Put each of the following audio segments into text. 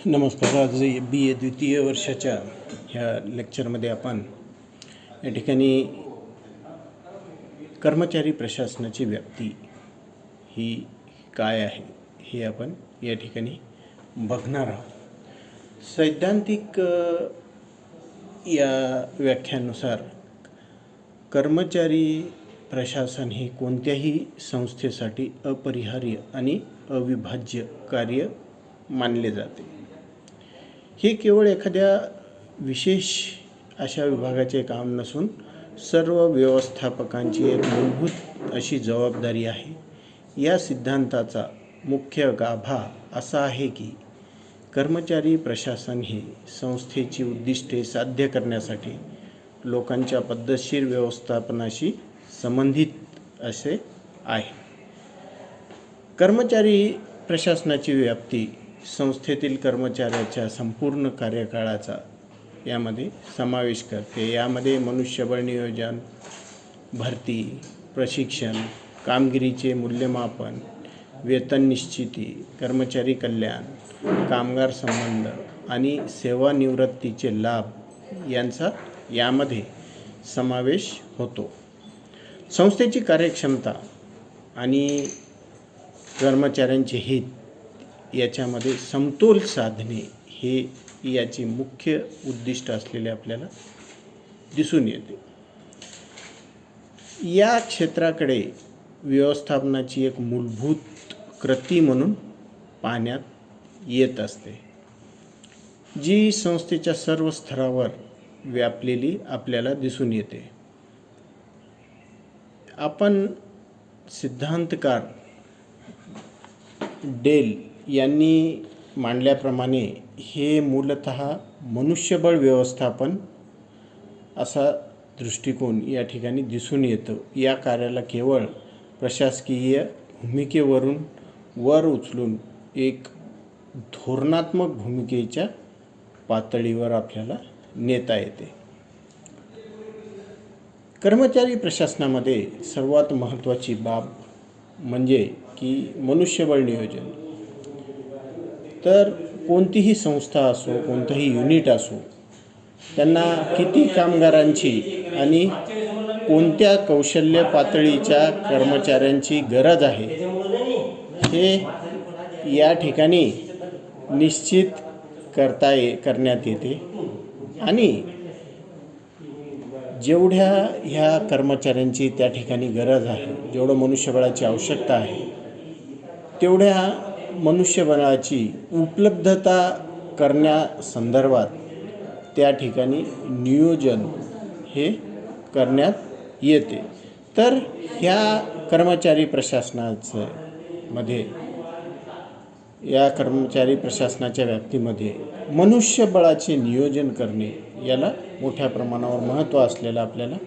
नमस्कार. आज BA द्वितीय वर्षाच्या ह्या लेक्चरमध्ये आपण या ठिकाणी कर्मचारी प्रशासनाची व्याप्ती ही काय आहे हे आपण या ठिकाणी बघणार आहोत. सैद्धांतिक या व्याख्यानुसार कर्मचारी प्रशासन हे कोणत्याही संस्थेसाठी अपरिहार्य आणि अविभाज्य कार्य मानले जाते. हे केवळ एखाद्या विशेष अशा विभागाचे काम नसून सर्व व्यवस्थापकांची एक मूलभूत अशी जबाबदारी आहे. या सिद्धांताचा मुख्य गाभा असा आहे की कर्मचारी प्रशासन हे संस्थेची उद्दिष्टे साध्य करण्यासाठी लोकांच्या पद्धतशीर व्यवस्थापनाशी संबंधित असे आहे. कर्मचारी प्रशासनाची व्याप्ती संस्थेतील कर्मचाऱ्याच्या संपूर्ण कार्यकाळाचा यामध्ये समावेश करते. यामध्ये मनुष्यबळ नियोजन, भरती, प्रशिक्षण, कामगिरीचे मूल्यमापन, वेतन निश्चिती, कर्मचारी कल्याण, कामगार संबंध आणि सेवानिवृत्तीचे लाभ यांचा यामध्ये समावेश होतो. संस्थेची कार्यक्षमता आणि कर्मचाऱ्यांचे हित याच्यामध्ये समतोल साधणे हे याचे मुख्य उद्दिष्ट असलेले आपल्याला दिसून येते. या क्षेत्राकडे व्यवस्थापनाची एक मूलभूत कृती म्हणून पाहण्यात येत असते, जी संस्थेच्या सर्व स्तरावर व्यापलेली आपल्याला दिसून येते. आपण सिद्धांतकार डेल यांनी मांडल्याप्रमाणे हे मूलतः मनुष्यबळ व्यवस्थापन असा दृष्टिकोन या ठिकाणी दिसून येतो. या कार्याला केवळ प्रशासकीय भूमिकेवरून वर उचलून एक धोरणात्मक भूमिकेच्या पातळीवर आपल्याला नेता येते. कर्मचारी प्रशासनामध्ये सर्वात महत्त्वाची बाब म्हणजे की मनुष्यबळ नियोजन. तर कोणतीही संस्था असो, कोणतंही युनिट असो, त्यांना किती कामगारांची आणि कोणत्या कौशल्य पातळीच्या कर्मचाऱ्यांची गरज आहे हे या ठिकाणी निश्चित करण्यात येते. आणि जेवढ्या ह्या कर्मचाऱ्यांची त्या ठिकाणी गरज आहे, जेवढं मनुष्यबळाची आवश्यकता आहे, तेवढ्या मनुष्यबळाची उपलब्धता करण्यासंदर्भात त्या ठिकाणी नियोजन हे करण्यात येते. तर ह्या कर्मचारी प्रशासनाच्या व्याप्तीमध्ये मनुष्यबळाचे नियोजन करणे याला मोठ्या प्रमाणावर महत्त्व असलेलं आपल्याला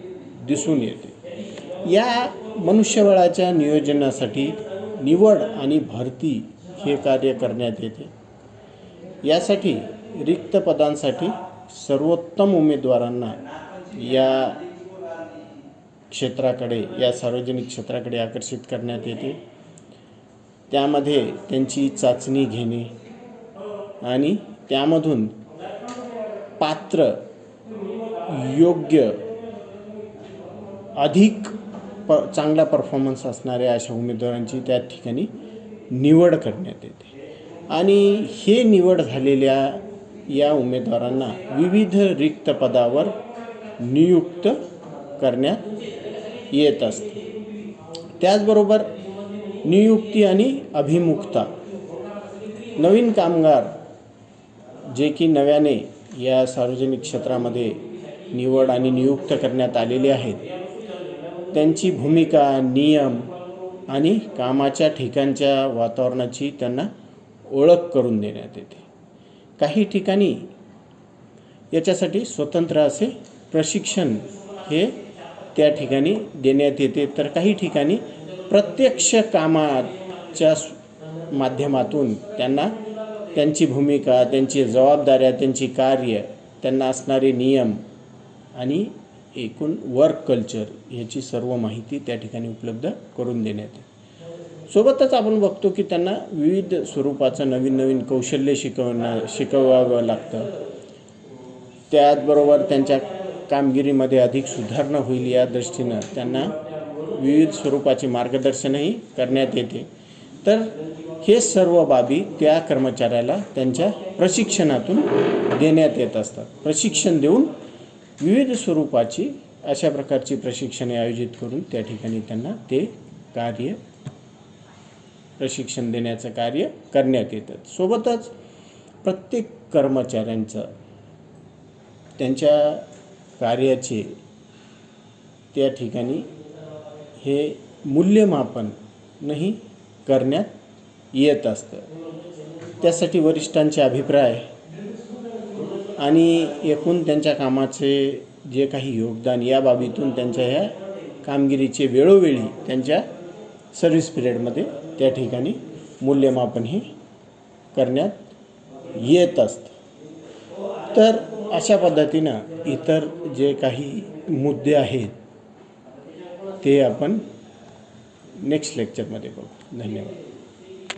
दिसून येते. या मनुष्यबळाच्या नियोजनासाठी निवड आणि भरती हे कार्य करण्यात येते. यासाठी रिक्त पदांसाठी सर्वोत्तम उमेदवारांना या सार्वजनिक क्षेत्राकडे आकर्षित करण्यात येते. त्यामध्ये त्यांची चाचणी घेणे आणि त्यामधून पात्र, योग्य, अधिक चांगला परफॉर्मन्स असणाऱ्या अशा उमेदवारांची त्या ठिकाणी निवड करण्यात येते. आणि हे निवड झालेल्या या उमेदवारांना विविध रिक्त पदावर नियुक्त करण्यात येत असते. त्याचबरोबर नियुक्ती आणि अभिमुखता. नवीन कामगार जे की नव्याने या सार्वजनिक क्षेत्रामध्ये निवड आणि नियुक्त करण्यात आलेले आहेत, त्यांची भूमिका, नियम आणि कामाच्या ठिकाणच्या वातावरणाची त्यांना ओळख करून देण्यात येते. काही ठिकाणी याच्यासाठी स्वतंत्र असे प्रशिक्षण हे त्या ठिकाणी देण्यात येते. तर काही ठिकाणी प्रत्यक्ष कामाच्या माध्यमातून त्यांना त्यांची भूमिका, त्यांची जबाबदाऱ्या, त्यांची कार्य, त्यांना असणारे नियम आणि एकूण वर्क कल्चर ह्याची सर्व माहिती त्या ठिकाणी उपलब्ध करून देण्यात येते. सोबतच आपण बघतो की त्यांना विविध स्वरूपाचं नवीन नवीन कौशल्य शिकवावं लागतं. त्याचबरोबर त्यांच्या कामगिरीमध्ये अधिक सुधारणा होईल या दृष्टीनं त्यांना विविध स्वरूपाचे मार्गदर्शनही करण्यात येते. तर हे सर्व बाबी त्या कर्मचाऱ्याला त्यांच्या प्रशिक्षणातून देण्यात येत असतात. प्रशिक्षण देऊन विविध स्वरूपाची अशा प्रकारची प्रशिक्षणे आयोजित करून त्या ठिकाणी त्यांना ते प्रशिक्षण देण्याचं कार्य करण्यात येतं. सोबतच प्रत्येक कर्मचाऱ्यांचं त्यांच्या कार्याचे त्या ठिकाणी हे मूल्यमापनही करण्यात येत असतं. त्यासाठी वरिष्ठांचे अभिप्राय आणि एकूण त्यांच्या कामाचे जे काही योगदान या बाबीतून त्यांच्या ह्या कामगिरीचे वेळोवेळी त्यांच्या सर्व्हिस पिरियडमध्ये त्या ठिकाणी मूल्यमापनही करण्यात येत असतं. तर अशा पद्धतीनं इतर जे काही मुद्दे आहेत ते आपण नेक्स्ट लेक्चरमध्ये बघू. धन्यवाद.